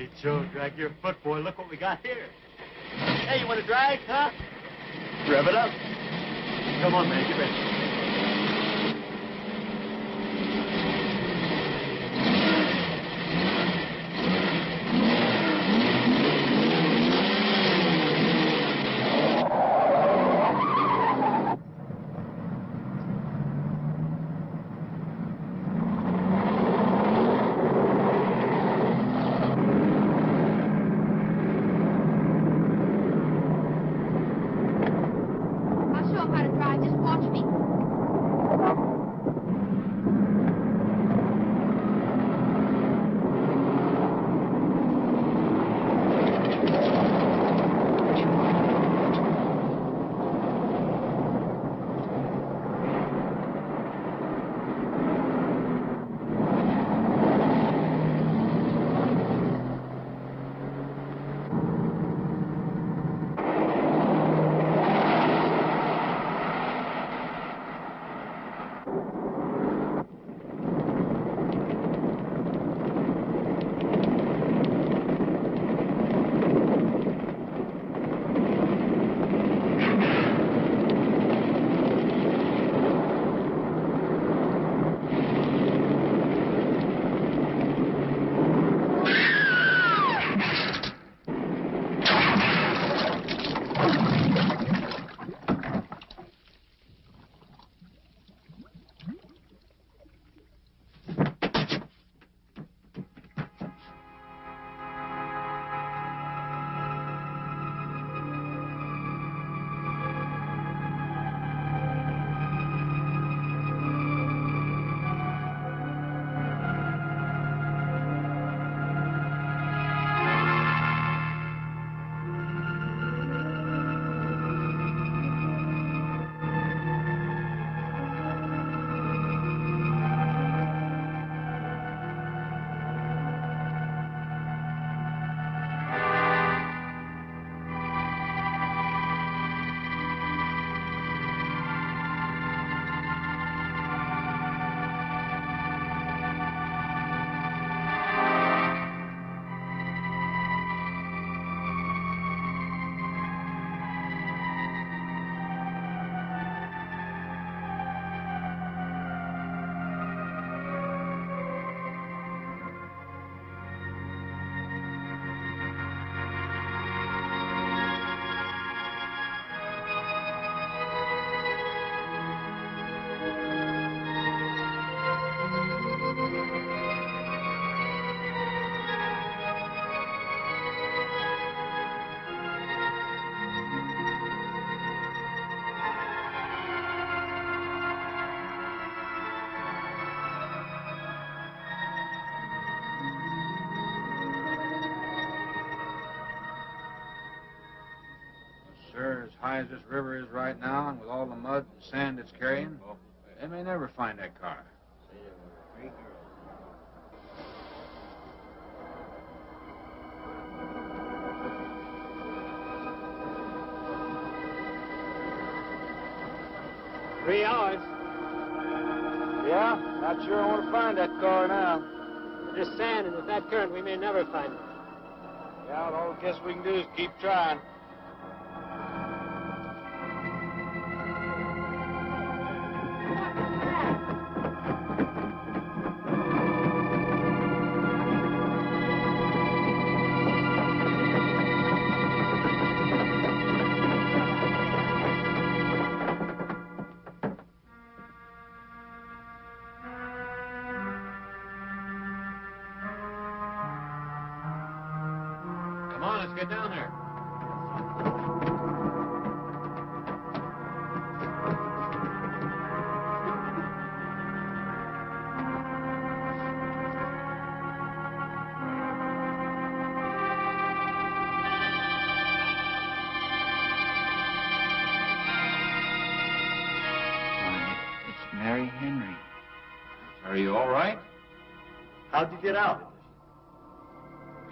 Hey, Joe, drag your foot, boy. Look what we got here. Hey, you want to drag, huh? Rev it up. Come on, man. Get ready. Sir, as high as this river is right now, and with all the mud and sand it's carrying, they may never find that car. Three hours. Yeah? Not sure I want to find that car now. There's sand, and with that current, we may never find it. Yeah, well, all I guess we can do is keep trying. Come on, let's get down there. It's Mary Henry. Are you all right? How'd you get out?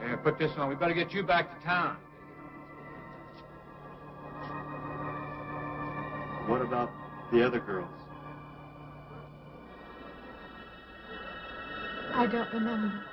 Yeah, put this on. We better get you back to town. What about the other girls? I don't remember.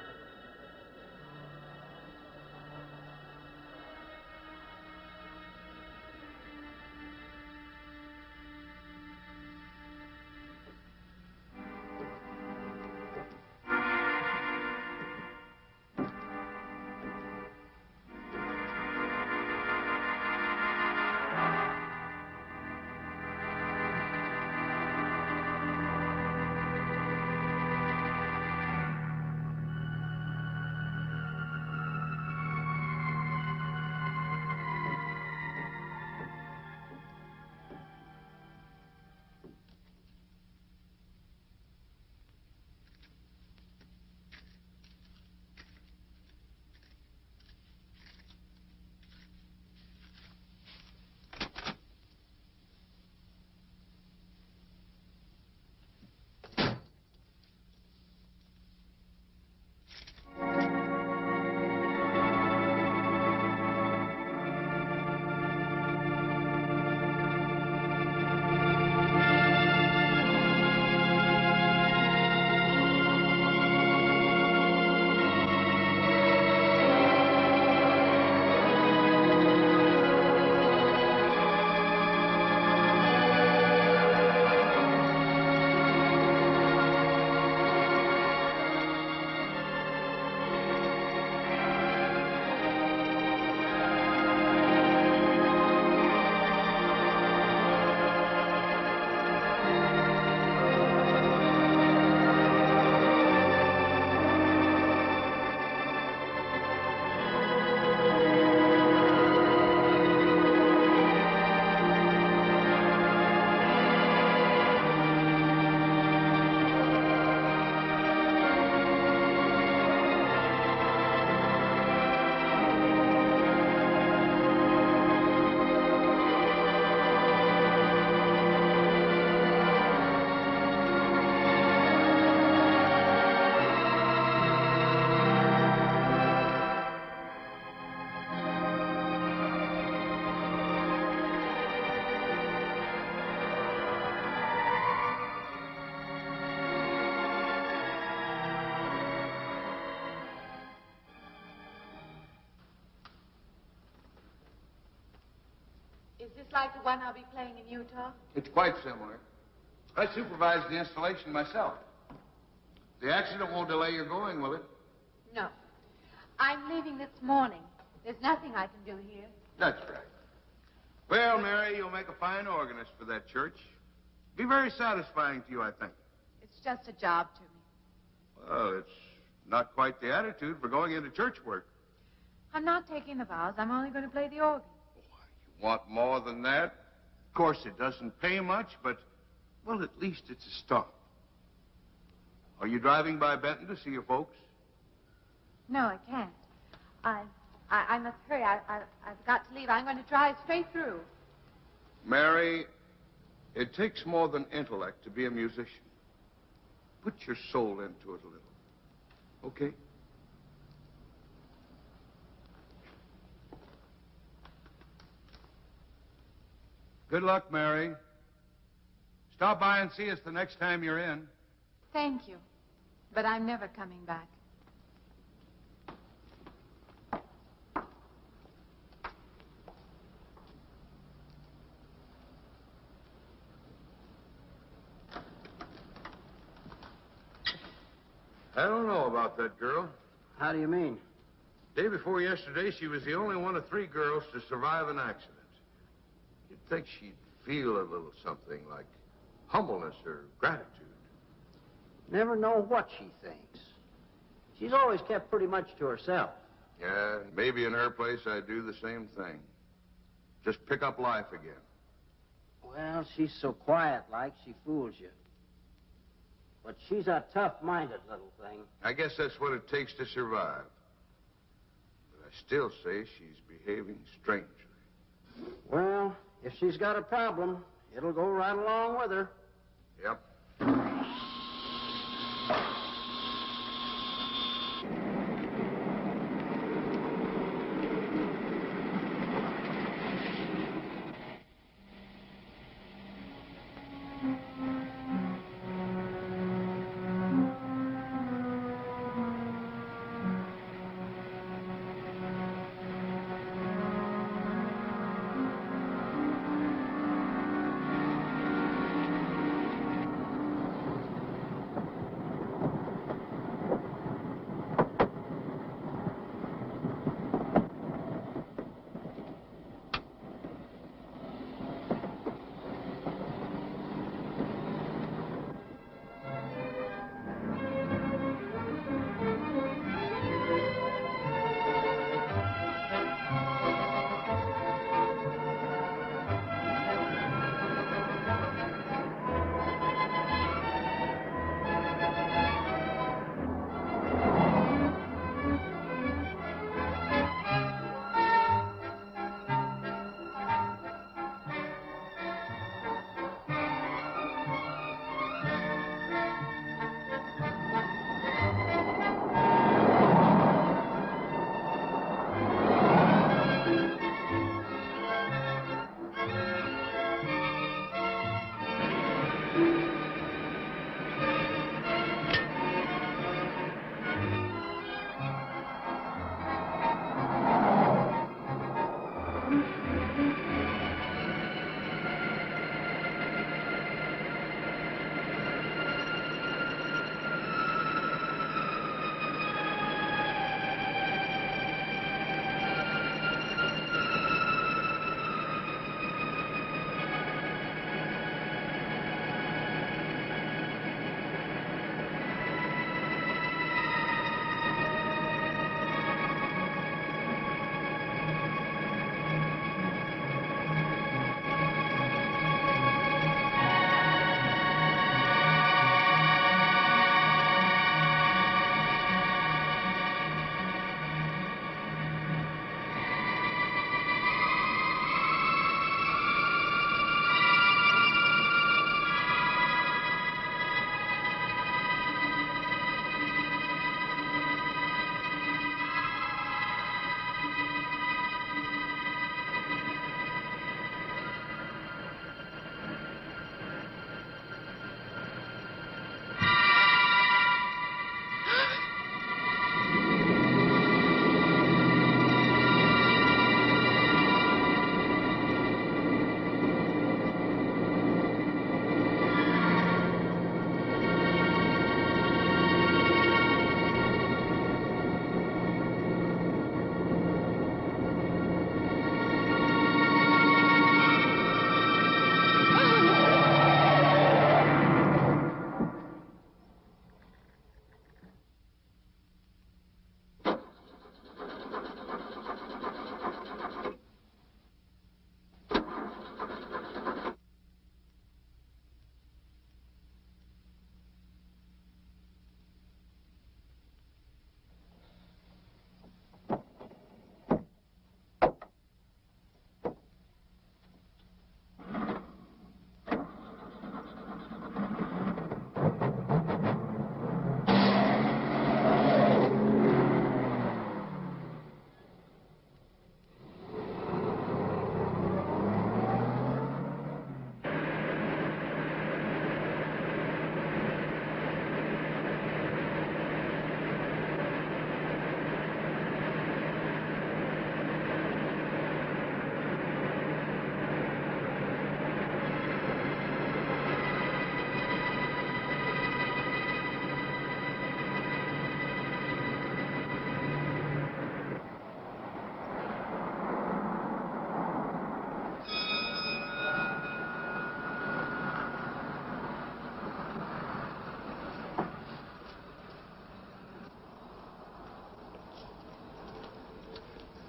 Is this like the one I'll be playing in Utah? It's quite similar. I supervised the installation myself. The accident won't delay your going, will it? No. I'm leaving this morning. There's nothing I can do here. That's right. Well, Mary, you'll make a fine organist for that church. Be very satisfying to you, I think. It's just a job to me. Well, it's not quite the attitude for going into church work. I'm not taking the vows. I'm only going to play the organ. You want more than that? Of course, it doesn't pay much, but, well, at least it's a start. Are you driving by Benton to see your folks? No, I can't. I must hurry. I've got to leave. I'm going to drive straight through. Mary, it takes more than intellect to be a musician. Put your soul into it a little. Okay? Good luck, Mary. Stop by and see us the next time you're in. Thank you. But I'm never coming back. I don't know about that girl. How do you mean? Day before yesterday, she was the only one of 3 girls to survive an accident. You'd think she'd feel a little something like humbleness or gratitude. Never know what she thinks. She's always kept pretty much to herself. Yeah, maybe in her place I'd do the same thing. Just pick up life again. Well, she's so quiet-like, she fools you. But she's a tough-minded little thing. I guess that's what it takes to survive. But I still say she's behaving strangely. Well, if she's got a problem, it'll go right along with her. Yep.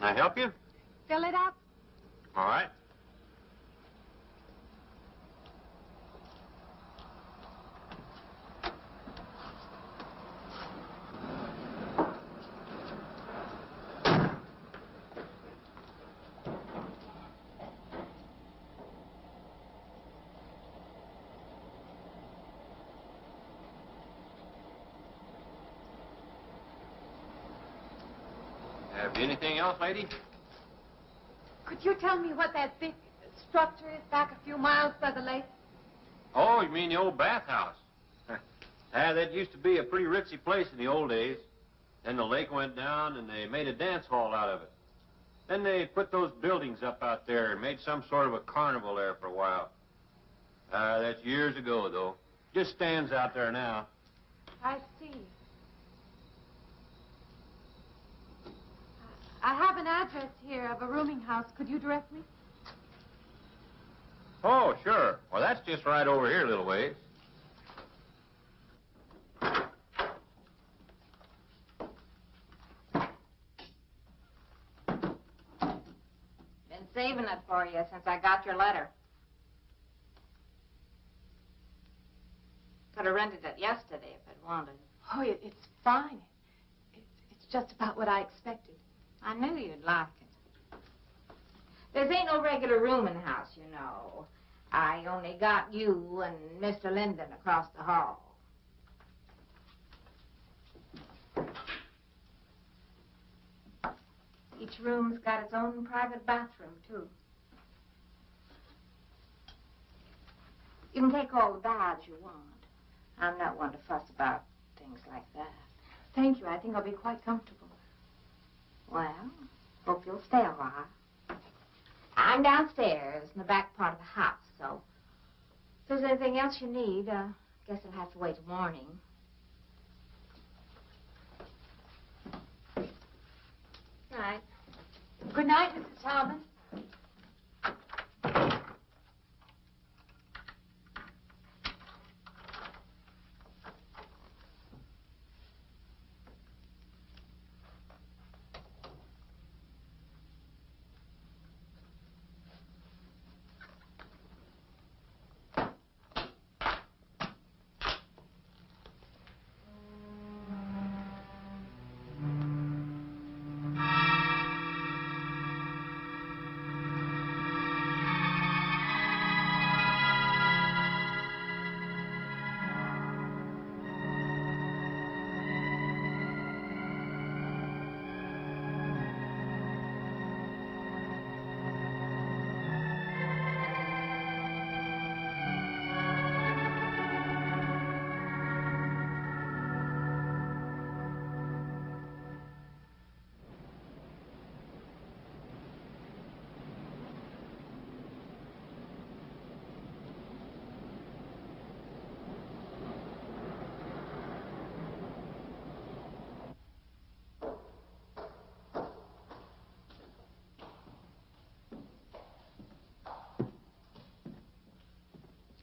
I help you? Fill it up. All right. Have you anything else, lady? Could you tell me what that big structure is back a few miles by the lake? Oh, you mean the old bathhouse? That used to be a pretty ritzy place in the old days. Then the lake went down and they made a dance hall out of it. Then they put those buildings up out there and made some sort of a carnival there for a while. That's years ago, though. Just stands out there now. I see. I have an address here of a rooming house. Could you direct me? Oh, sure. Well, that's just right over here a little ways. Been saving it for you since I got your letter. Could have rented it yesterday if I'd wanted. Oh, it's fine. It's just about what I expected. I knew you'd like it. There ain't no regular room in the house, you know. I only got you and Mr. Linden across the hall. Each room's got its own private bathroom, too. You can take all the baths you want. I'm not one to fuss about things like that. Thank you. I think I'll be quite comfortable. Well, hope you'll stay a while. I'm downstairs in the back part of the house, so if there's anything else you need, guess it'll have to wait till morning. Right. Good night, Mrs. Talbot.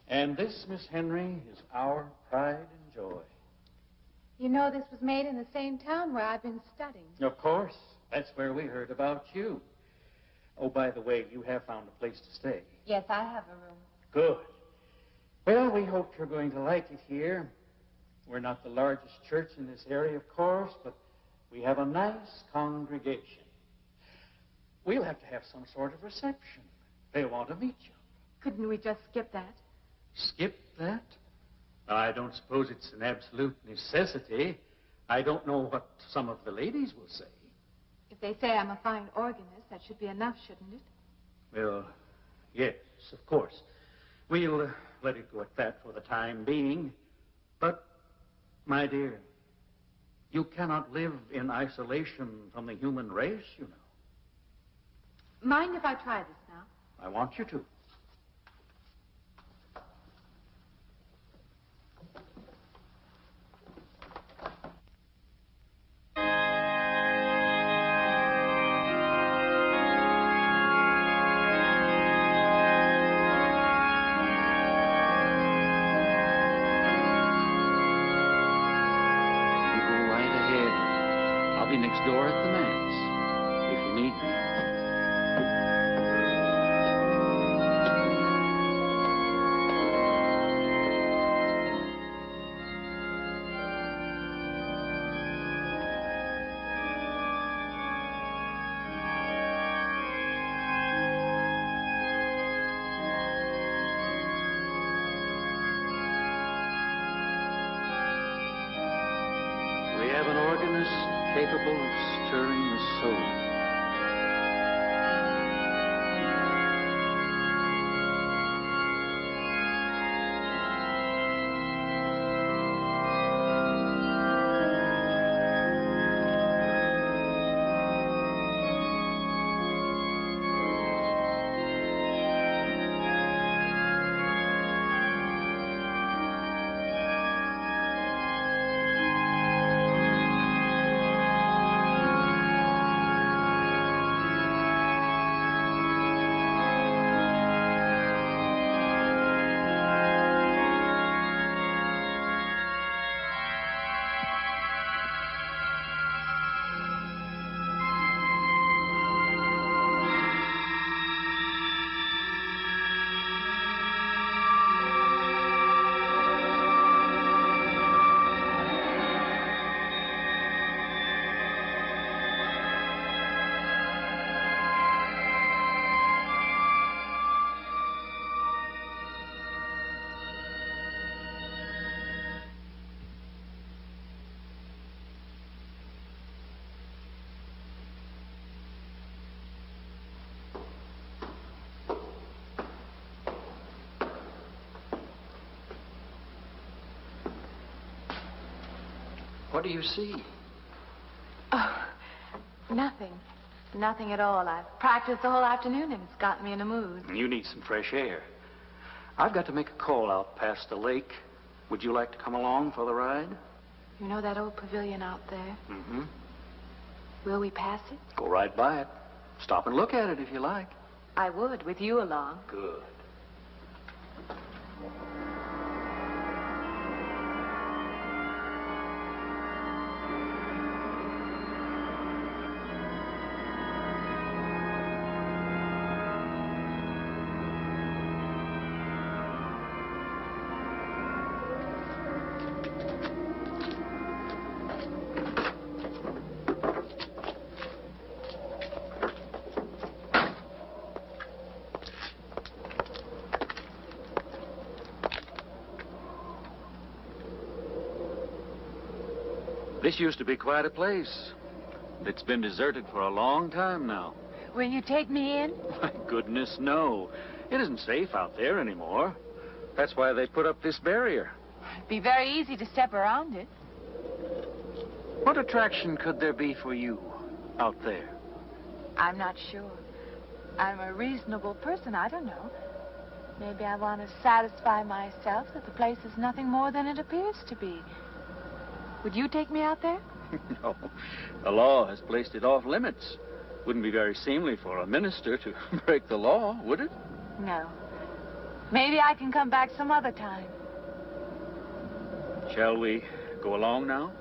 And this, Miss Henry, is our pride and joy. You know this was made in the same town where I've been studying. Of course. That's where we heard about you. Oh, by the way, you have found a place to stay. Yes, I have a room. Good. Well, we hope you're going to like it here. We're not the largest church in this area, of course, but we have a nice congregation. We'll have to have some sort of reception. They'll want to meet you. Couldn't we just skip that? Skip that? I don't suppose it's an absolute necessity. I don't know what some of the ladies will say. If they say I'm a fine organist, that should be enough, shouldn't it? Well, yes, of course. We'll let it go at that for the time being. But, my dear, you cannot live in isolation from the human race, you know. Mind if I try this now? I want you to. Door at the manse. If you need me. We have an organist capable of stirring the soul. What do you see? Oh, nothing. Nothing at all. I've practiced the whole afternoon and it's gotten me in a mood. You need some fresh air. I've got to make a call out past the lake. Would you like to come along for the ride? You know that old pavilion out there? Mm-hmm. Will we pass it? Go right by it. Stop and look at it if you like. I would, with you along. Good. This used to be quite a place. It's been deserted for a long time now. Will you take me in? My goodness, no. It isn't safe out there anymore. That's why they put up this barrier. It'd be very easy to step around it. What attraction could there be for you out there? I'm not sure. I'm a reasonable person. I don't know. Maybe I want to satisfy myself that the place is nothing more than it appears to be. Would you take me out there? No. The law has placed it off limits. Wouldn't be very seemly for a minister to break the law, would it? No. Maybe I can come back some other time. Shall we go along now?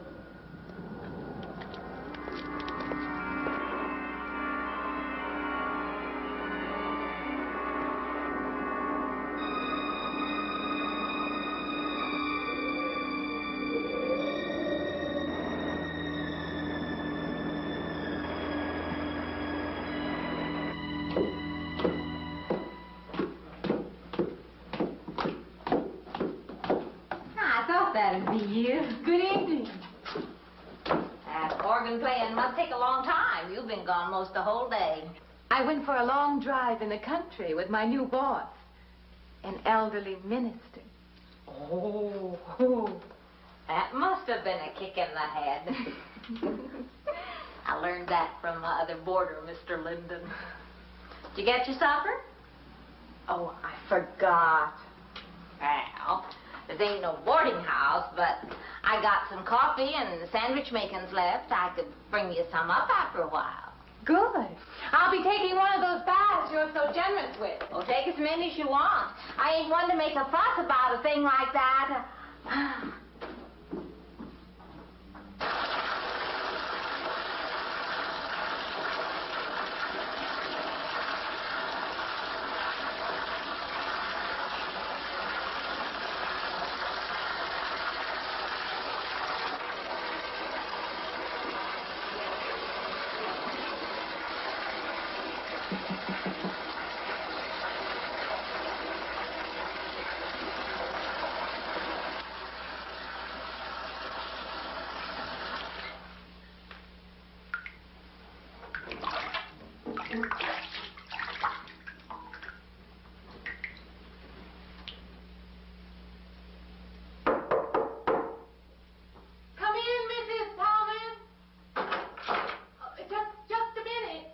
That'd be you. Good evening. That organ playing must take a long time. You've been gone most the whole day. I went for a long drive in the country with my new boss, an elderly minister. Oh, that must have been a kick in the head. I learned that from my other boarder, Mr. Linden. Did you get your supper? Oh, I forgot. Well, this ain't no boarding house, but I got some coffee and sandwich makings left. I could bring you some up after a while. Good. I'll be taking one of those baths you're so generous with. Well, take as many as you want. I ain't one to make a fuss about a thing like that. Come in, Mrs. Thomas. Just a minute.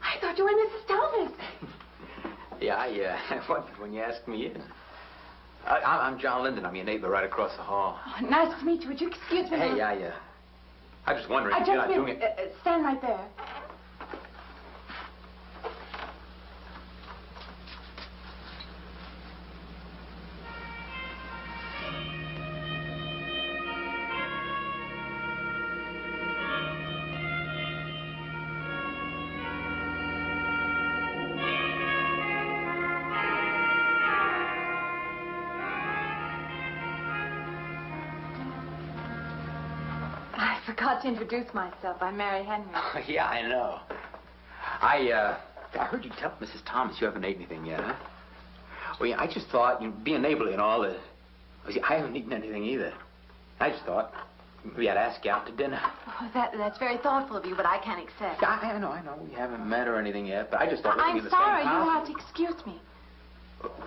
I thought you were Mrs. Thomas. Yeah, I wondered when you asked me in. I'm John Linden. I'm your neighbor right across the hall. Oh, nice to meet you. Would you excuse me? Hey, I was just wondering if I you're not just doing been, it. stand right there. I forgot to introduce myself. I'm Mary Henry. Yeah, I know. I heard you tell Mrs. Thomas you haven't ate anything yet, huh? Well, yeah, I just thought, being neighborly and all, I haven't eaten anything either. I just thought we had to ask you out to dinner. Oh, that's very thoughtful of you, but I can't accept. Yeah, I know. We haven't met or anything yet, but I just thought living in I'm the sorry. same house. You'll have to excuse me.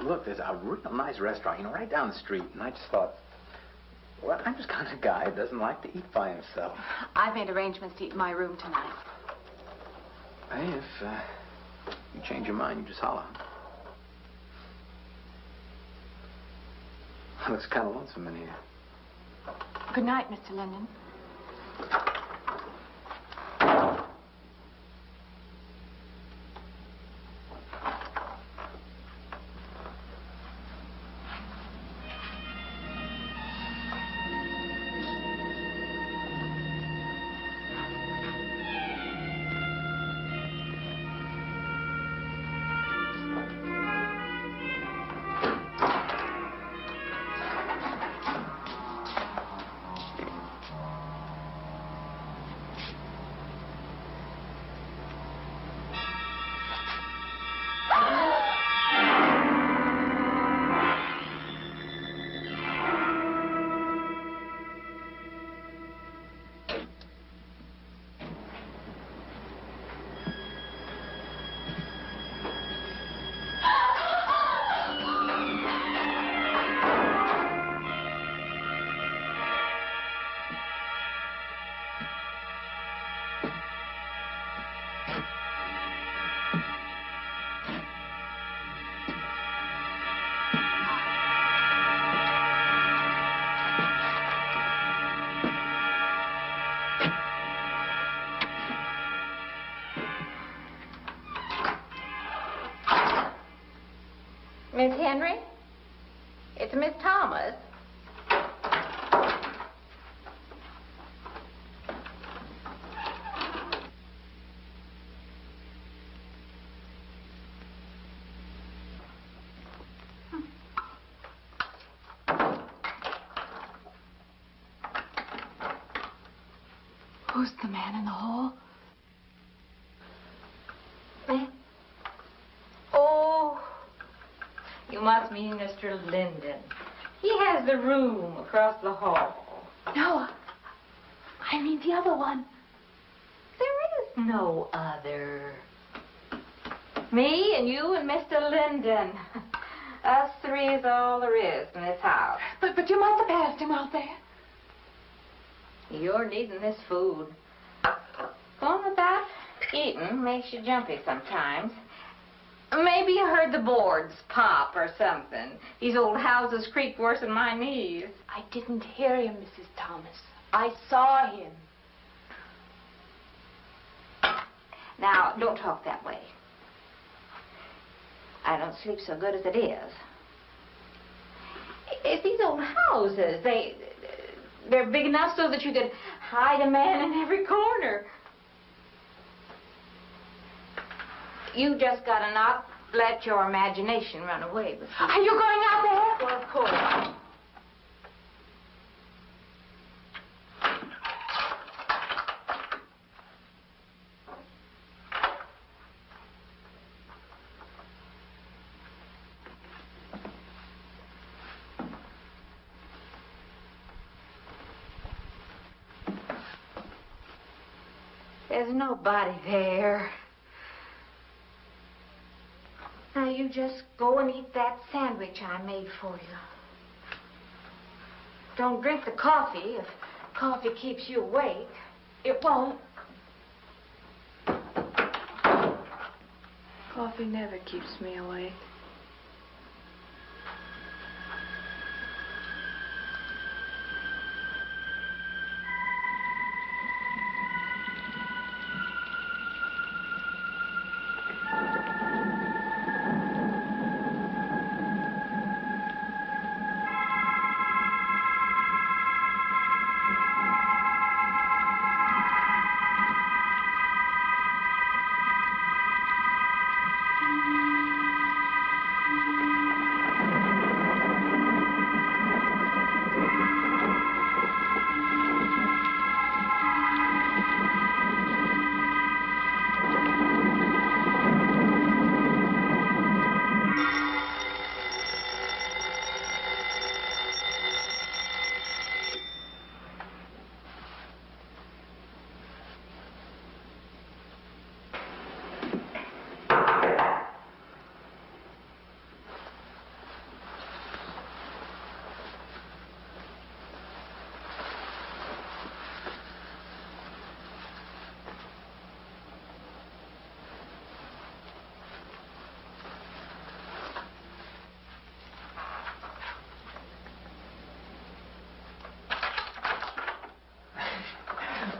Look, there's a real nice restaurant, right down the street, and I just thought, well, I'm just kind of guy that doesn't like to eat by himself. I've made arrangements to eat in my room tonight. Hey, if you change your mind, you just holler. Looks kind of lonesome in here. Good night, Mr. Linden. Miss Henry? It's Miss Thomas. Who's the man in the hall? Me? Oh, you must mean Mr. Linden. He has the room across the hall. No, I mean the other one. There is no other. Me and you and Mr. Linden. Us three is all there is in this house. But you must have passed him out there. You're needing this food. Going without eating makes you jumpy sometimes. Maybe you heard the boards pop or something. These old houses creak worse than my knees. I didn't hear him, Mrs. Thomas. I saw him. Now, don't talk that way. I don't sleep so good as it is. It's these old houses. They're big enough so that you could hide a man in every corner. You just gotta not let your imagination run away with you. Are you going out there? Well, of course. There's nobody there. Now, you just go and eat that sandwich I made for you. Don't drink the coffee. If coffee keeps you awake, it won't. Coffee never keeps me awake.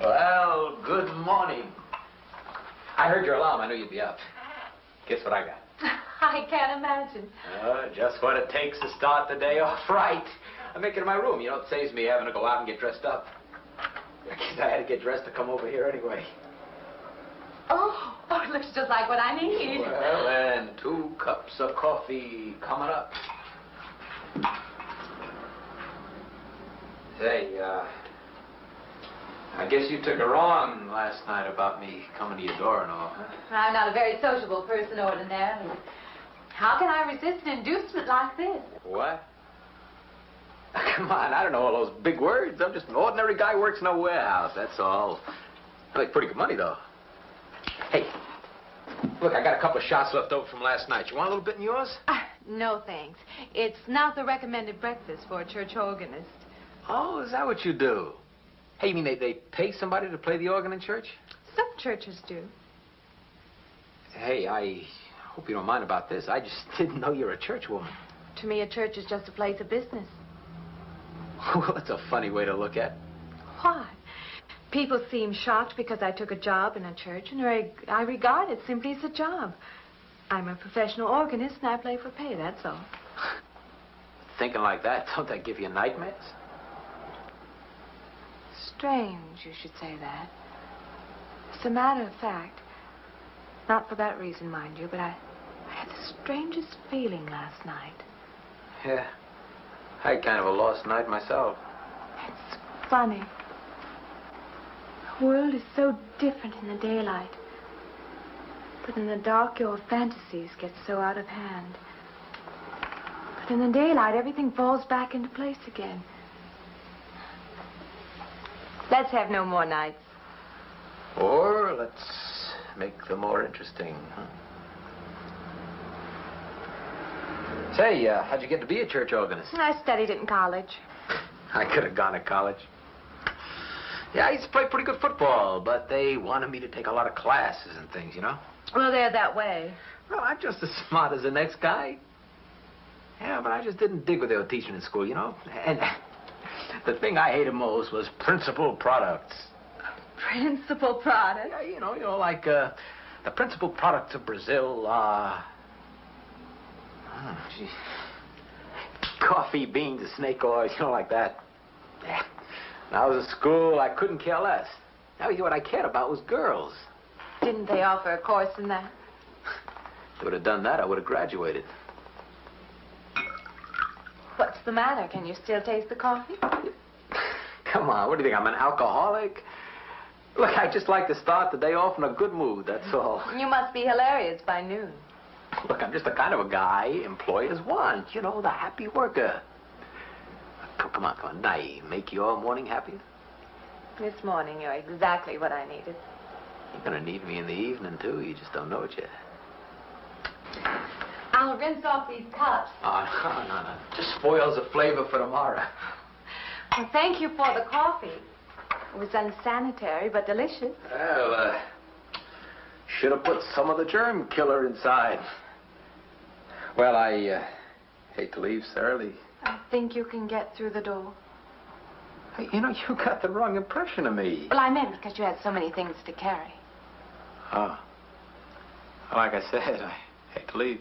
Well, good morning. I heard your alarm. I knew you'd be up. Guess what I got? I can't imagine. Just what it takes to start the day off right. I make it in my room. You know, it saves me having to go out and get dressed up. I guess I had to get dressed to come over here anyway. Oh, it looks just like what I need. Well, and 2 cups of coffee coming up. Say, I guess you took her on last night about me coming to your door and all, huh? I'm not a very sociable person ordinarily. How can I resist an inducement like this? What? Come on, I don't know all those big words. I'm just an ordinary guy who works in a warehouse, that's all. I make pretty good money, though. Hey, look, I got a couple of shots left over from last night. You want a little bit in yours? No, thanks. It's not the recommended breakfast for a church organist. Oh, is that what you do? Hey, you mean they pay somebody to play the organ in church? Some churches do. Hey, I hope you don't mind about this. I just didn't know you're a church woman. To me, a church is just a place of business. Well, that's a funny way to look at it. Why? People seem shocked because I took a job in a church, and I regard it simply as a job. I'm a professional organist, and I play for pay, that's all. Thinking like that, don't that give you nightmares? Strange you should say that. As a matter of fact, not for that reason, mind you, but I had the strangest feeling last night. Yeah, I had kind of a lost night myself. It's funny. The world is so different in the daylight. But in the dark, your fantasies get so out of hand. But in the daylight, everything falls back into place again. Let's have no more nights. Or let's make them more interesting, huh? Say, how'd you get to be a church organist? I studied it in college. I could have gone to college. Yeah, I used to play pretty good football, but they wanted me to take a lot of classes and things, you know? Well, they're that way. Well, I'm just as smart as the next guy. Yeah, but I just didn't dig what they were teaching in school, you know? And the thing I hated most was principal products. Principal product? Yeah, you know, like, the principal products of Brazil are... coffee, beans, and snake oil, you know, like that. Yeah. When I was at school, I couldn't care less. Now, you know, what I cared about was girls. Didn't they offer a course in that? If they would have done that, I would have graduated. What's the matter? Can you still taste the coffee? Come on, what do you think, I'm an alcoholic? Look, I just like to start the day off in a good mood, that's all. You must be hilarious by noon. Look, I'm just the kind of a guy employers want. You know, the happy worker. Come on. Now, make your morning happier? This morning, you're exactly what I needed. You're gonna need me in the evening, too. You just don't know it yet. I'll rinse off these cups. Oh, no. Just spoils the flavor for tomorrow. Well, thank you for the coffee. It was unsanitary, but delicious. Well, should have put some of the germ killer inside. Well, I hate to leave so early. I think you can get through the door. Hey, you know, you got the wrong impression of me. Well, I meant because you had so many things to carry. Oh. Like I said, I hate to leave.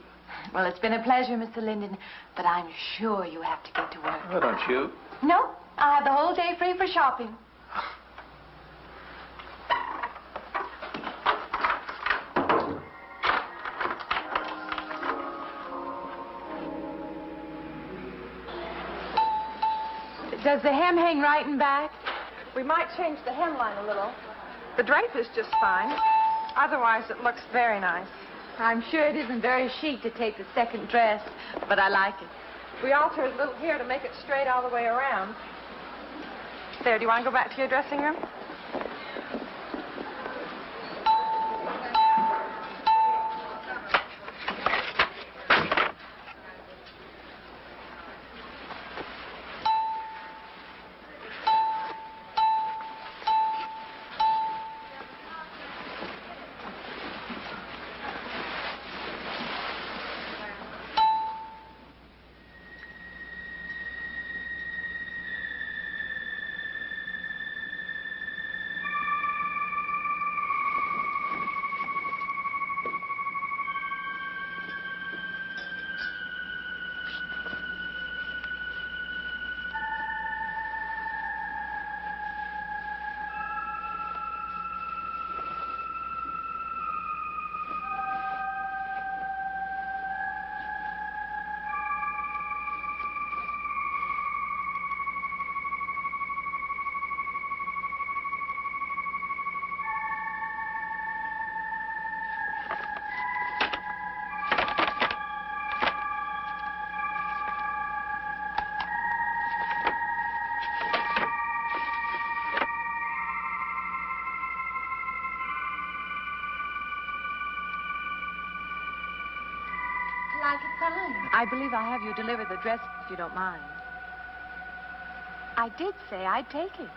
Well, it's been a pleasure, Mr. Linden, but I'm sure you have to get to work. Oh, don't you? No, I'll have the whole day free for shopping. Does the hem hang right and back? We might change the hemline a little. The drape is just fine. Otherwise, it looks very nice. I'm sure it isn't very chic to take the second dress, but I like it. We alter a little here to make it straight all the way around. There, do you want to go back to your dressing room? I believe I'll have you deliver the dress if you don't mind. I did say I'd take it.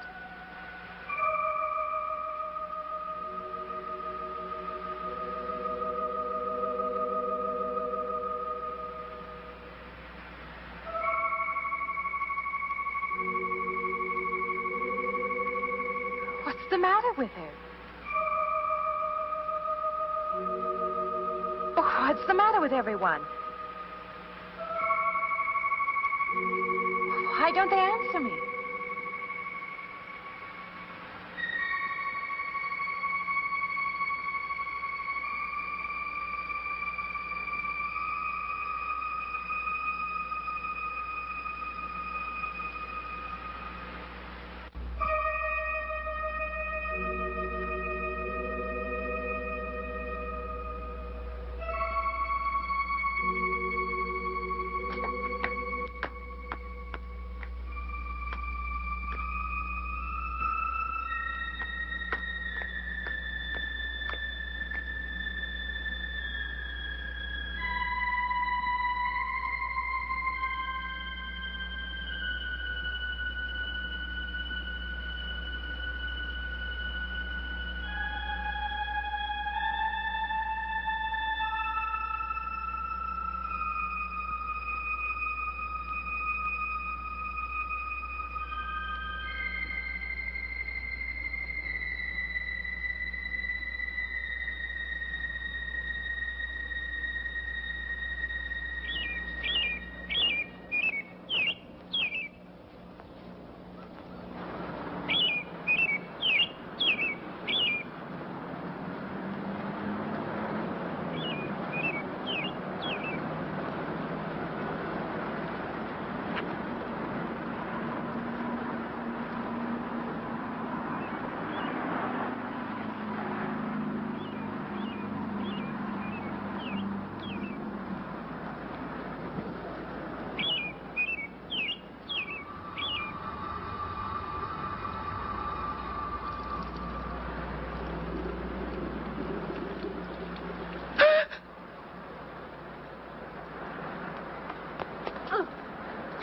What's the matter with her? Oh, what's the matter with everyone? Why don't they answer me?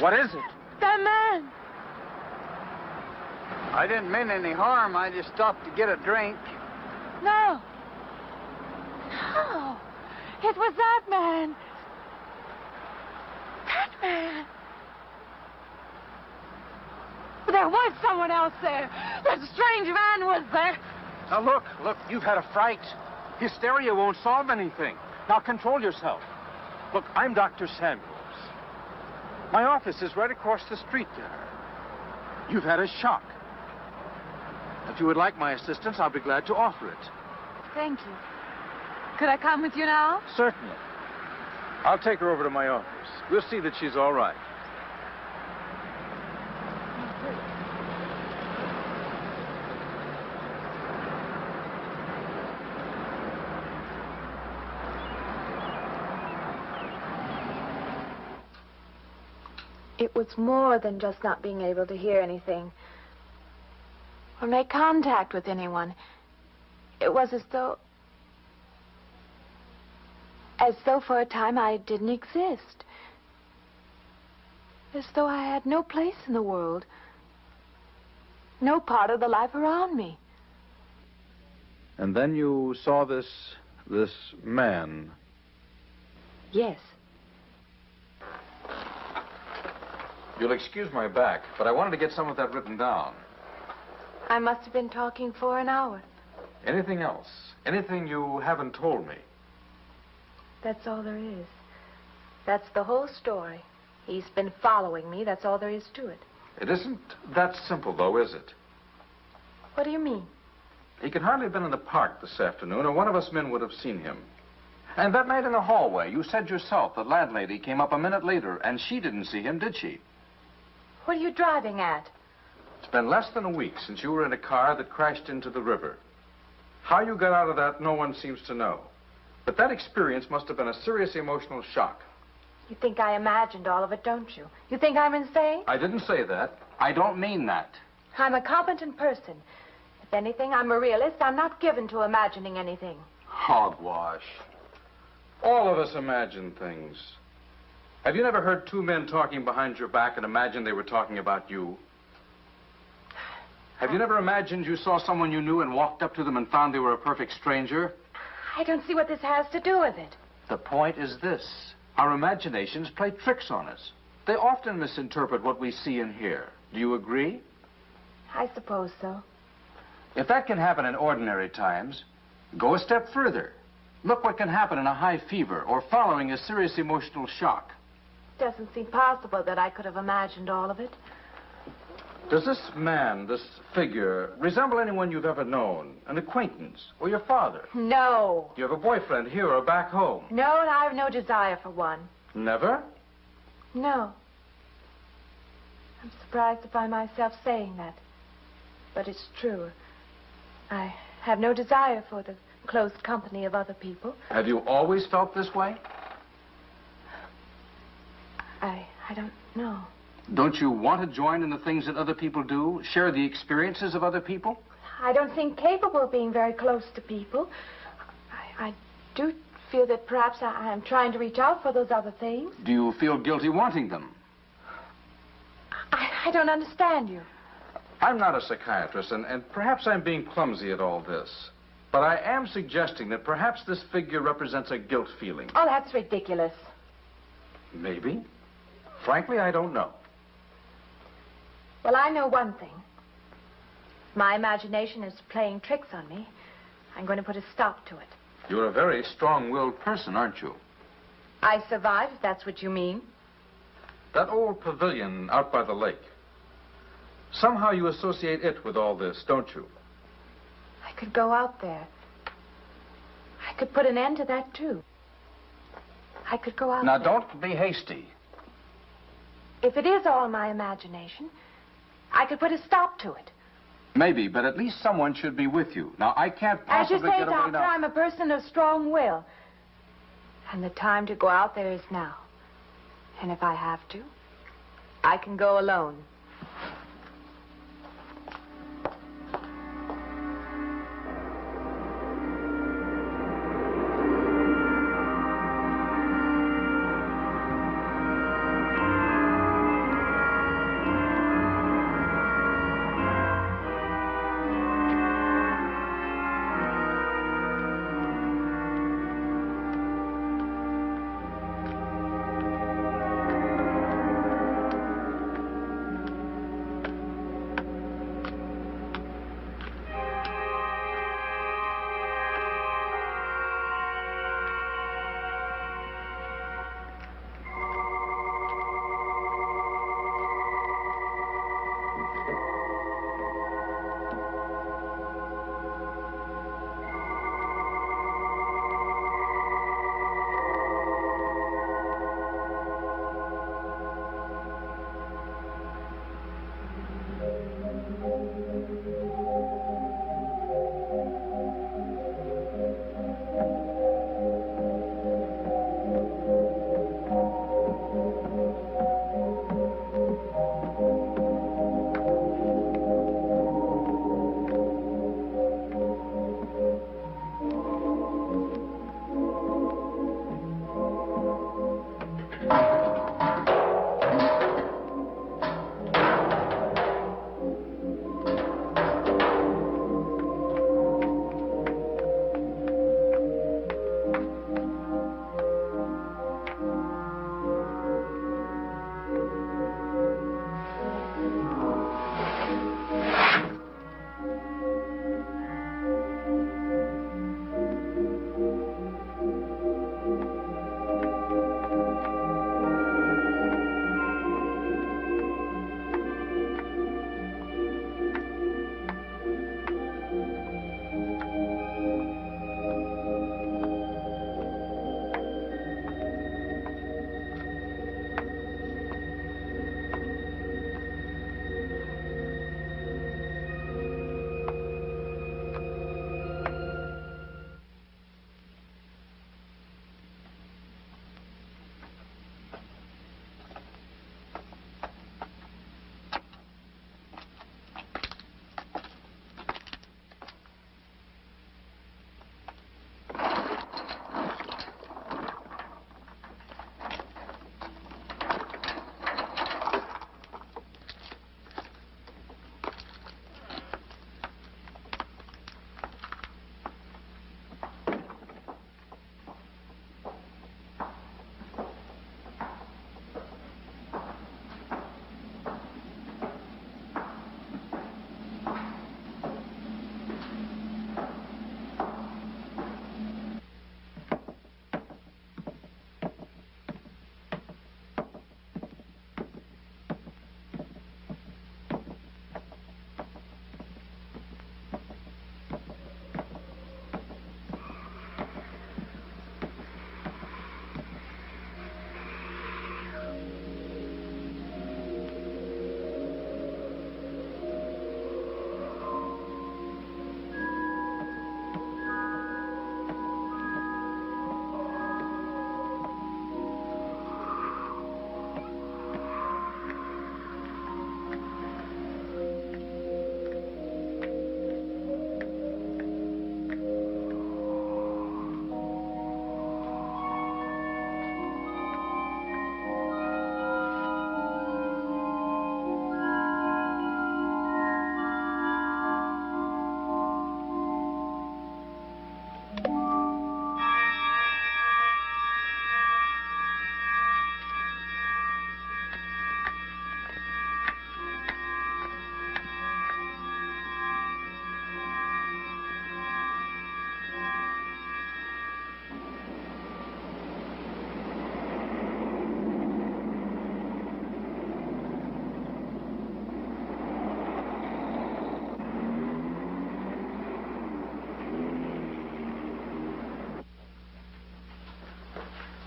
What is it? That man. I didn't mean any harm. I just stopped to get a drink. No. No. It was that man. That man. There was someone else there. That strange man was there. Now, look, you've had a fright. Hysteria won't solve anything. Now, control yourself. Look, I'm Dr. Samuels. My office is right across the street there. You've had a shock. If you would like my assistance, I'll be glad to offer it. Thank you. Could I come with you now? Certainly. I'll take her over to my office. We'll see that she's all right. It was more than just not being able to hear anything or make contact with anyone. It was as though for a time I didn't exist. As though I had no place in the world. No part of the life around me. And then you saw this man. Yes. You'll excuse my back, but I wanted to get some of that written down. I must have been talking for an hour. Anything else? Anything you haven't told me? That's all there is. That's the whole story. He's been following me. That's all there is to it. It isn't that simple, though, is it? What do you mean? He could hardly have been in the park this afternoon, or one of us men would have seen him. And that night in the hallway, you said yourself the landlady came up a minute later, and she didn't see him, did she? What are you driving at? It's been less than a week since you were in a car that crashed into the river. How you got out of that, no one seems to know. But that experience must have been a serious emotional shock. You think I imagined all of it, don't you? You think I'm insane? I didn't say that. I don't mean that. I'm a competent person. If anything, I'm a realist. I'm not given to imagining anything. Hogwash. All of us imagine things. Have you never heard two men talking behind your back and imagined they were talking about you? Have you never imagined you saw someone you knew and walked up to them and found they were a perfect stranger? I don't see what this has to do with it. The point is this. Our imaginations play tricks on us. They often misinterpret what we see and hear. Do you agree? I suppose so. If that can happen in ordinary times, go a step further. Look what can happen in a high fever or following a serious emotional shock. It doesn't seem possible that I could have imagined all of it. Does this man, this figure, resemble anyone you've ever known? An acquaintance? Or your father? No. Do you have a boyfriend here or back home? No, and I have no desire for one. Never? No. I'm surprised to find myself saying that. But it's true. I have no desire for the close company of other people. Have you always felt this way? I don't know. Don't you want to join in the things that other people do? Share the experiences of other people? I don't think capable of being very close to people. I do feel that perhaps I'm trying to reach out for those other things. Do you feel guilty wanting them? I don't understand you. I'm not a psychiatrist, and perhaps I'm being clumsy at all this. But I am suggesting that perhaps this figure represents a guilt feeling. Oh, that's ridiculous. Maybe. Frankly, I don't know. Well, I know one thing. My imagination is playing tricks on me. I'm going to put a stop to it. You're a very strong-willed person, aren't you? I survive, if that's what you mean. That old pavilion out by the lake. Somehow you associate it with all this, don't you? I could go out there. I could put an end to that, too. I could go out Now, there. don't be hasty. If it is all my imagination, I could put a stop to it. Maybe, but at least someone should be with you. Now, I can't As you possibly say, get away Doctor, now. I'm a person of strong will. And the time to go out there is now. And if I have to, I can go alone.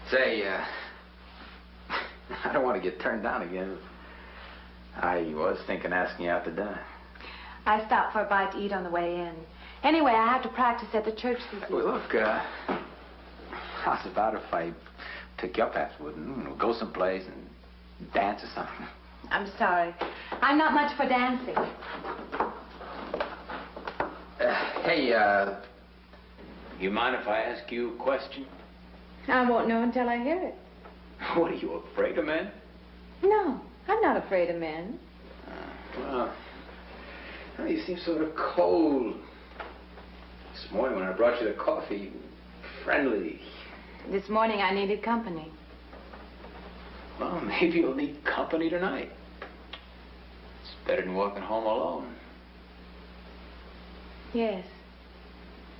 Say, I don't want to get turned down again. I was thinking asking you out to dinner. I stopped for a bite to eat on the way in. Anyway, I have to practice at the church this evening. Well, look, how's about if I took you up afterward and go someplace and dance or something? I'm sorry. I'm not much for dancing. Hey, you mind if I ask you a question? I won't know until I hear it. What, are you afraid of men? No, I'm not afraid of men. Well, you seem sort of cold. This morning when I brought you the coffee, friendly. This morning I needed company. Well, maybe you'll need company tonight. It's better than walking home alone. Yes,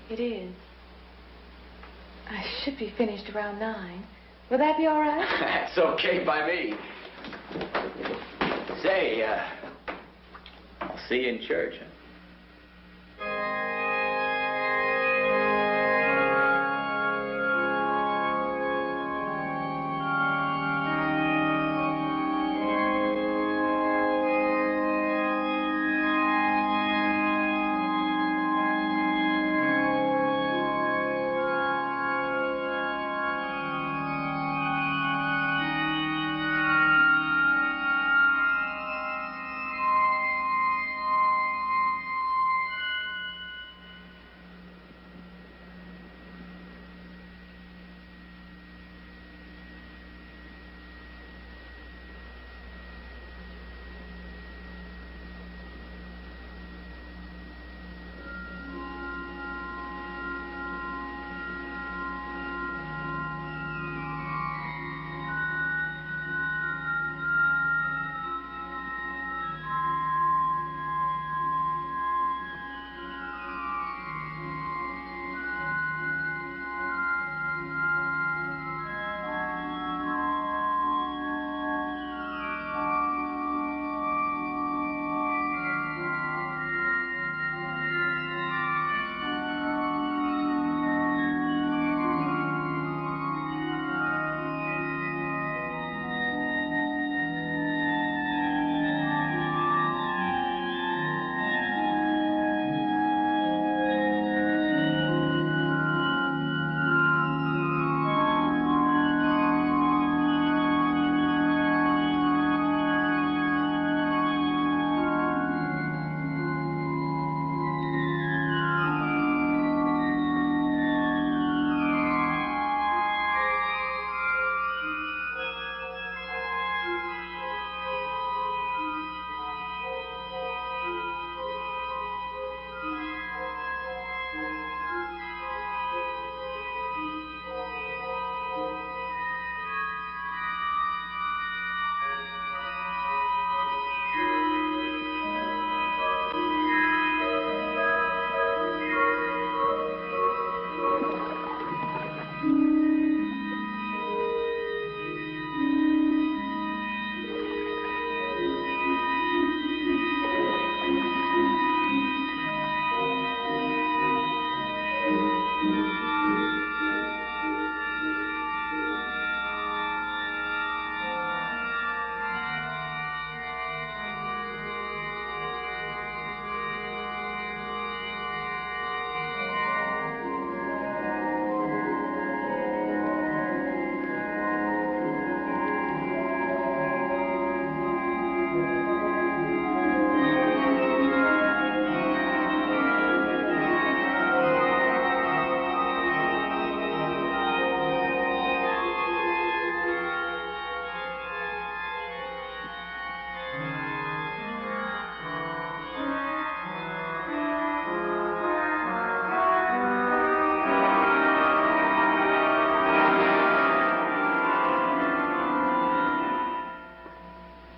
it is. I should be finished around 9. Will that be all right? That's okay by me. Say, I'll see you in church, huh?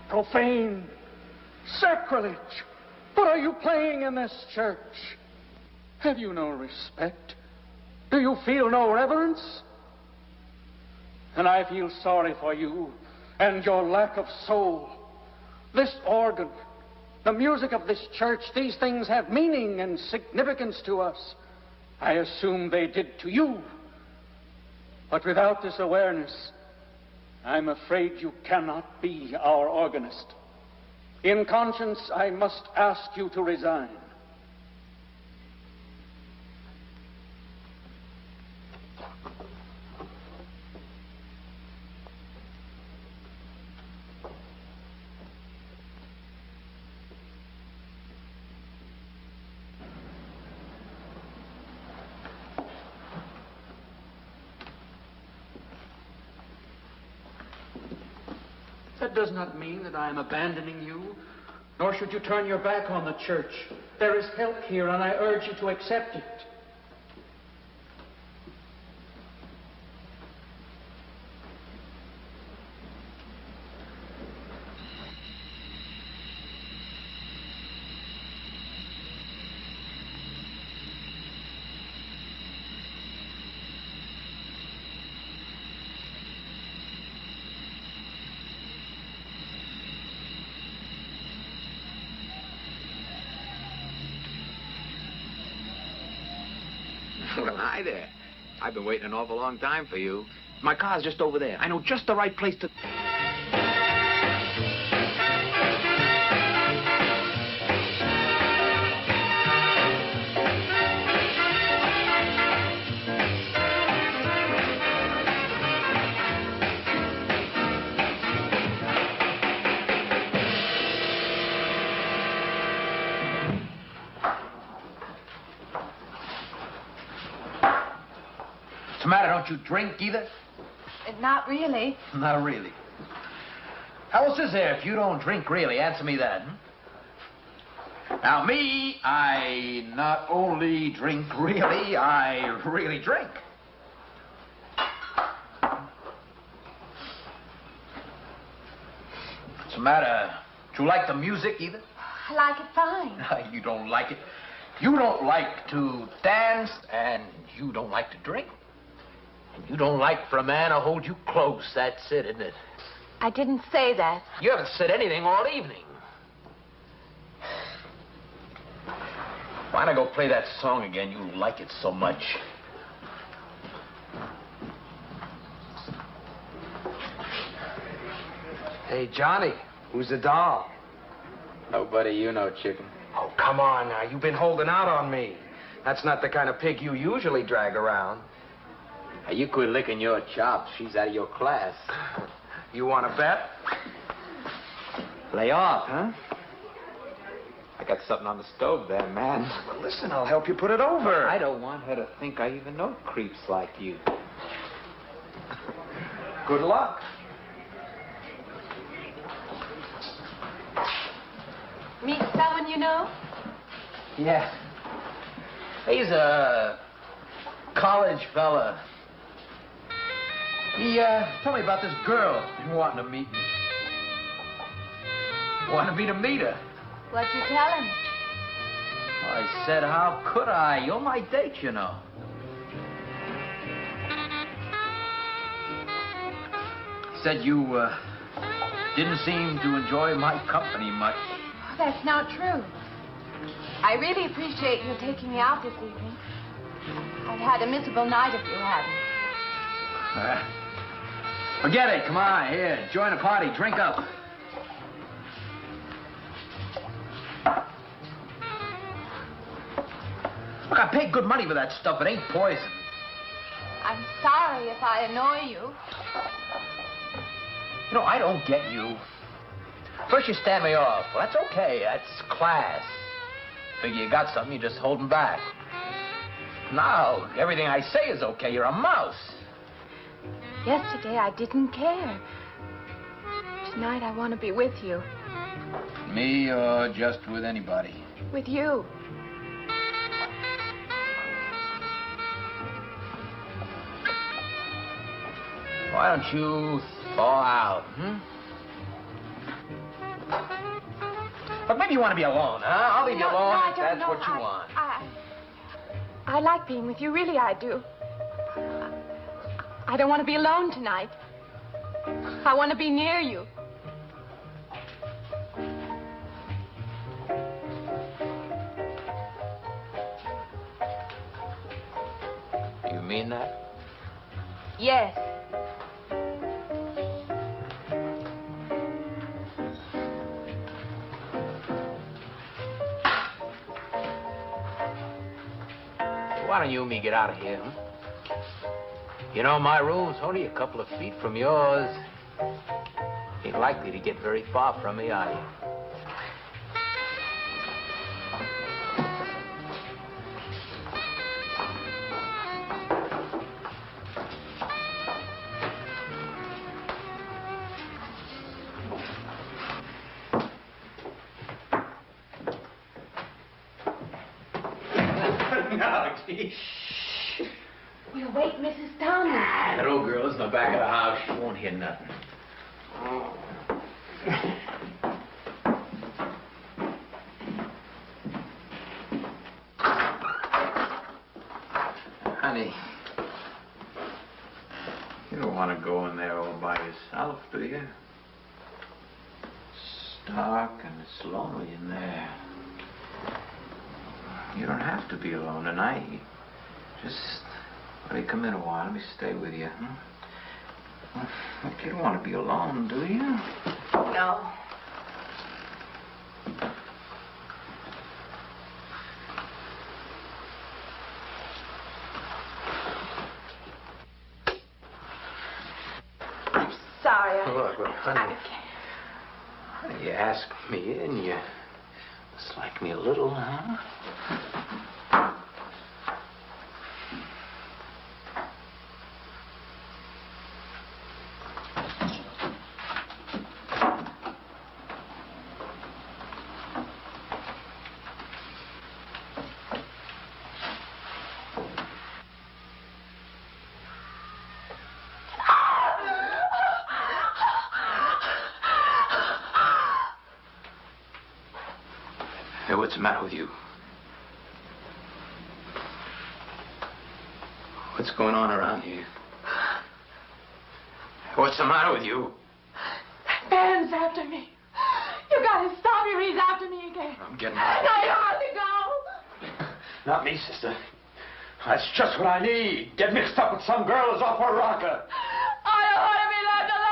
Profane. Sacrilege. What are you playing in this church? Have you no respect? Do you feel no reverence? And I feel sorry for you and your lack of soul. This organ, the music of this church, these things have meaning and significance to us. I assume they did to you. But without this awareness, I'm afraid you cannot be our organist. In conscience, I must ask you to resign. That does not mean that I am abandoning you, nor should you turn your back on the church. There is help here, and I urge you to accept it. Well, hi there. I've been waiting an awful long time for you. My car's just over there. I know just the right place to... What's the matter? Don't you drink either? Not really. Not really. How else is there if you don't drink really? Answer me that. Now, me, I not only drink really, I really drink. What's the matter? Do you like the music either? I like it fine. You don't like it. You don't like to dance, and you don't like to drink. And you don't like for a man to hold you close. That's it, isn't it? I didn't say that. You haven't said anything all evening. Why not go play that song again? You like it so much. Hey, Johnny, who's the doll? Nobody you know, chicken. Oh, come on now. You've been holding out on me. That's not the kind of pig you usually drag around. Now, you quit licking your chops. She's out of your class. You want to bet? Lay off, huh? I got something on the stove there, man. Well, listen, I'll help you put it over. I don't want her to think I even know creeps like you. Good luck. Meet someone you know? Yeah. He's a college fella. He told me about this girl wanting to meet me. Wanted me to meet her. What'd you tell him? I said, how could I? You're my date, you know. Said you didn't seem to enjoy my company much. Oh, that's not true. I really appreciate you taking me out this evening. I'd had a miserable night if you hadn't. Forget it. Come on, here. Join the party. Drink up. Look, I paid good money for that stuff. It ain't poison. I'm sorry if I annoy you. You know, I don't get you. First you stand me off. Well, that's okay. That's class. Figure you got something, you're just holding back. Now, everything I say is okay. You're a mouse. Yesterday, I didn't care. Tonight, I want to be with you. Me or just with anybody? With you. Why don't you thaw out, But maybe you want to be alone, huh? I'll leave you alone no, if that's what you want. I like being with you, really I do. I don't want to be alone tonight. I want to be near you. You mean that? Yes. Why don't you and me get out of here, huh? You know, my room's only a couple of feet from yours. Ain't likely to get very far from me, are you? No, gee. We'll wake Mrs. Thomas. That old girl's in the back of the house. She won't hear nothing. Honey, you don't want to go in there all by yourself, do you? It's dark and it's lonely in there. You don't have to be alone tonight. Just let me come in a while. Let me stay with you. Huh? Look, you don't want to be alone, do you? No. I'm sorry. Look, honey. Honey, you asked me in. You must like me a little, huh? Hey, what's the matter with you? What's going on around here? What's the matter with you? That man's after me. You gotta stop him. He's after me again. I'm getting out. Now you ought to go. Not me, sister. That's just what I need. Get mixed up with some girl who's off her rocker. I don't want to be left alone.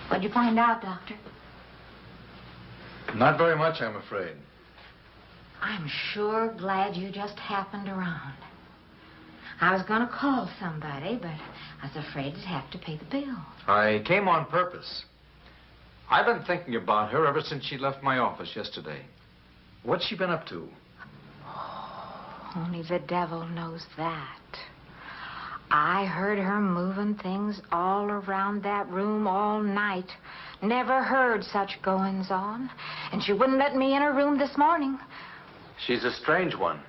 What'd you find out, Doctor? Not very much, I'm afraid. I'm sure glad you just happened around. I was going to call somebody, but I was afraid I'd have to pay the bill. I came on purpose. I've been thinking about her ever since she left my office yesterday. What's she been up to? Only the devil knows that. I heard her moving things all around that room all night. Never heard such goings on. And she wouldn't let me in her room this morning. She's a strange one.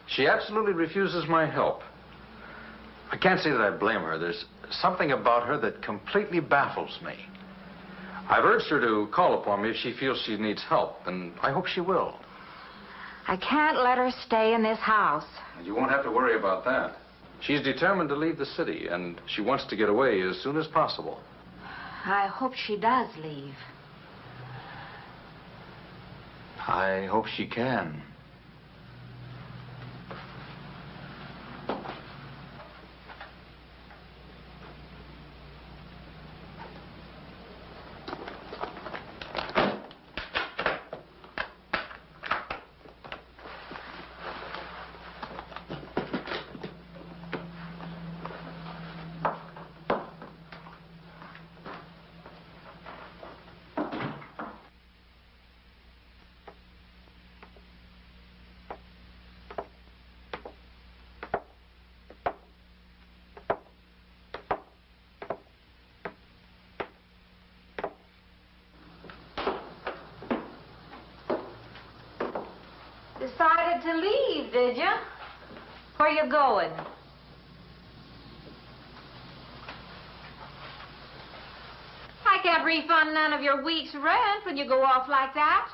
She absolutely refuses my help. I can't say that I blame her. There's something about her that completely baffles me. I've urged her to call upon me if she feels she needs help, and I hope she will. I can't let her stay in this house. You won't have to worry about that. She's determined to leave the city, and she wants to get away as soon as possible. I hope she does leave. I hope she can. decided to leave, did you? Where you going? I can't refund none of your week's rent when you go off like that.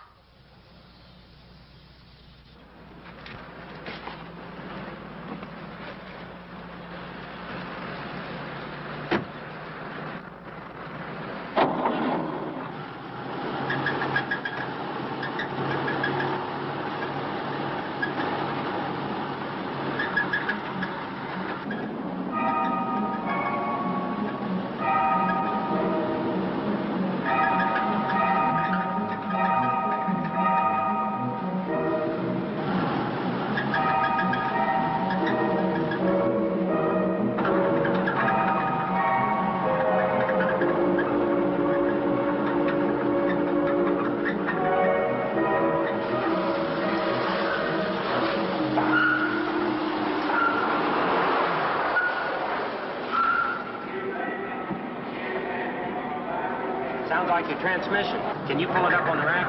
Sounds like your transmission. Can you pull it up on the rack?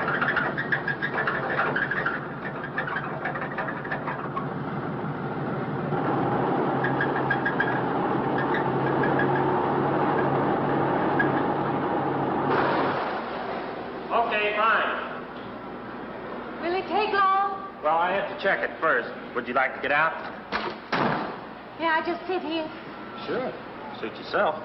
Okay, fine. Will it take long? Well, I have to check it first. Would you like to get out? Yeah, I just sit here. Sure. Suit yourself.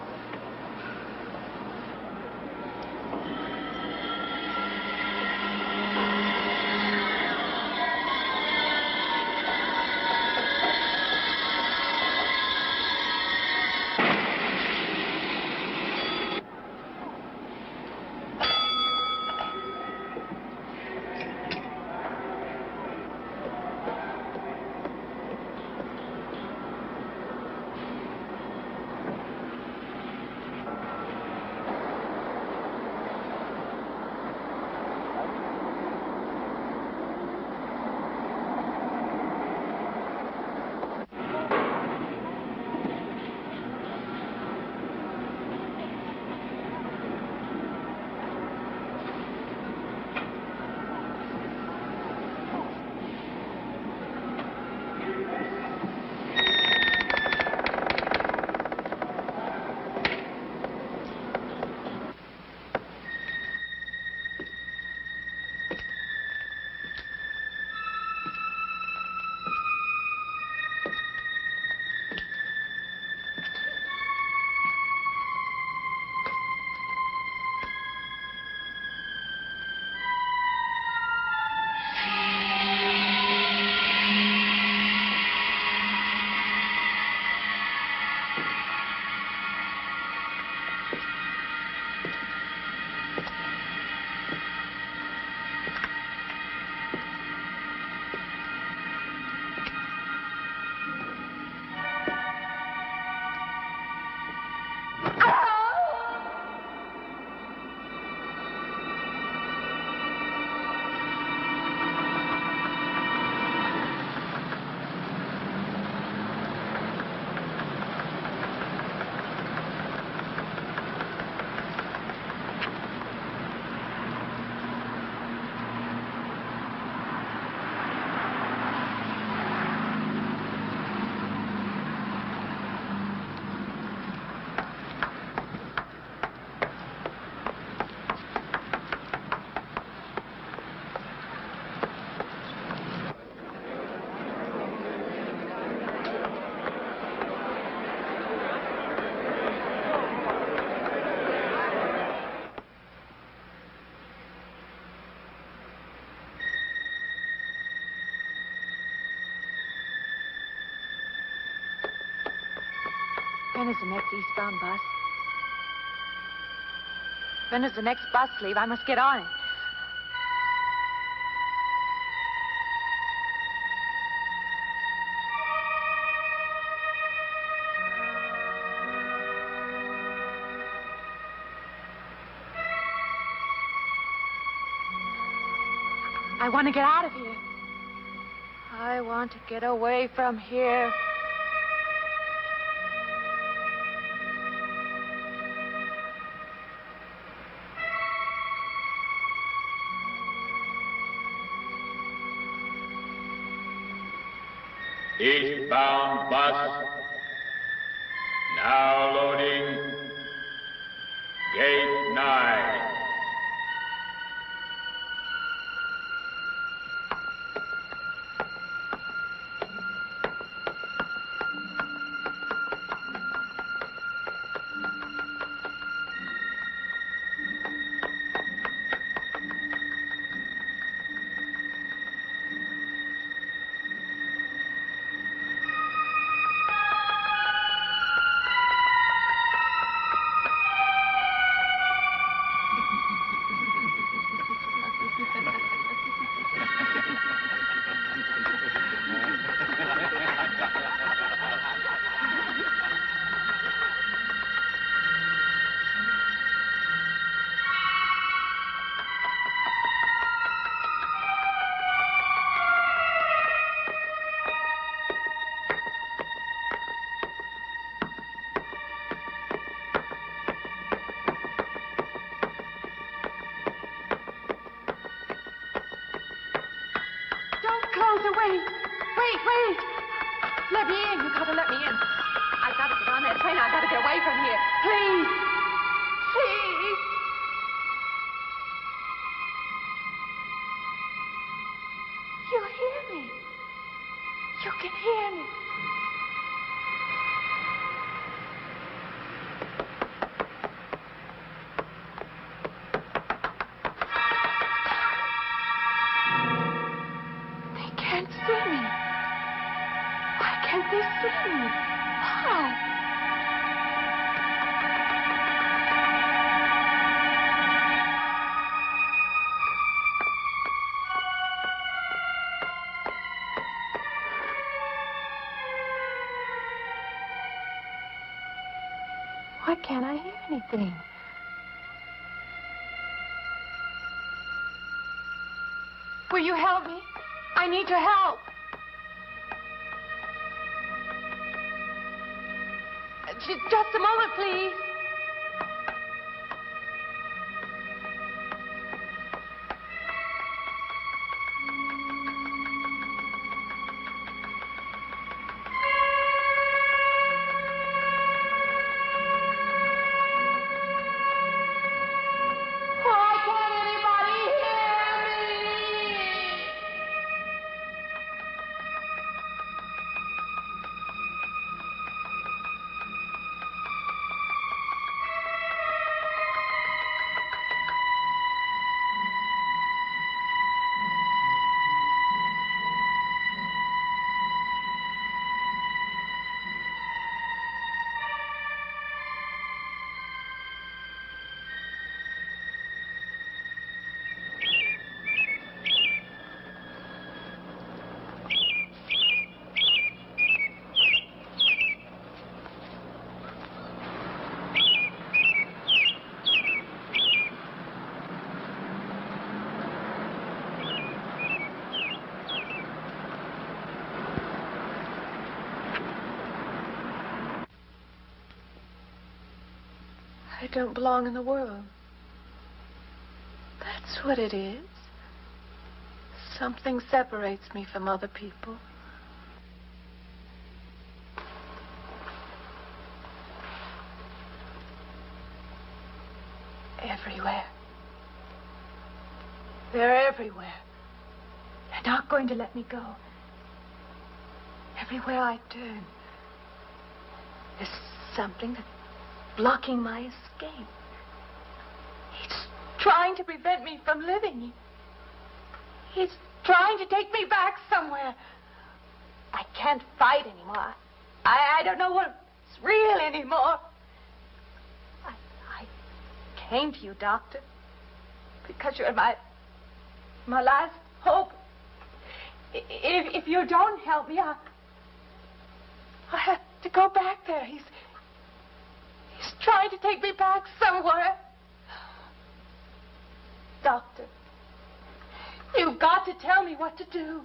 When is the next eastbound bus? When does the next bus leave? I must get on it. I want to get out of here. I want to get away from here. Eastbound bus. Now loading. Gate 9. Wait. Let me in. You gotta let me in. I gotta get on that train. I gotta get away from here. Please. Please. You hear me. You can hear me. Why can't I hear anything? Will you help me? I need your help. Just a moment, please. I don't belong in the world. That's what it is. Something separates me from other people. Everywhere. They're everywhere. They're not going to let me go. Everywhere I turn, there's something that's blocking my escape. He's trying to prevent me from living. He's trying to take me back somewhere. I can't fight anymore. I don't know what's real anymore. I came to you, Doctor, because you're my last hope. If you don't help me, I have to go back there. He's trying to take me back somewhere. Doctor, you've got to tell me what to do.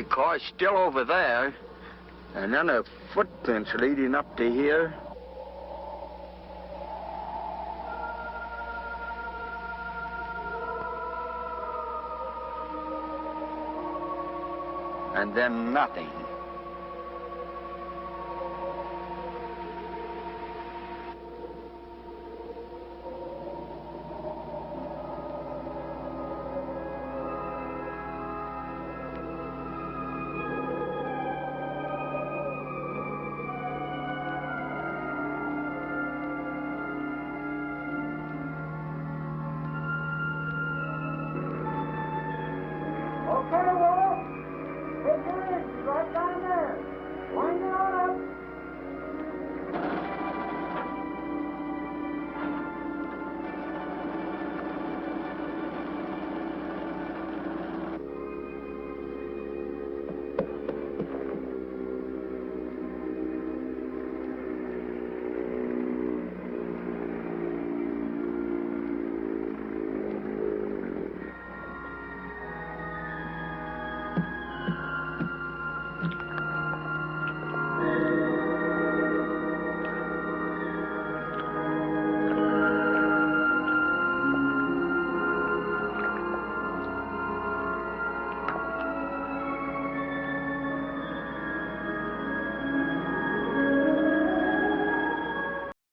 The car's still over there. And then the footprints leading up to here. And then nothing.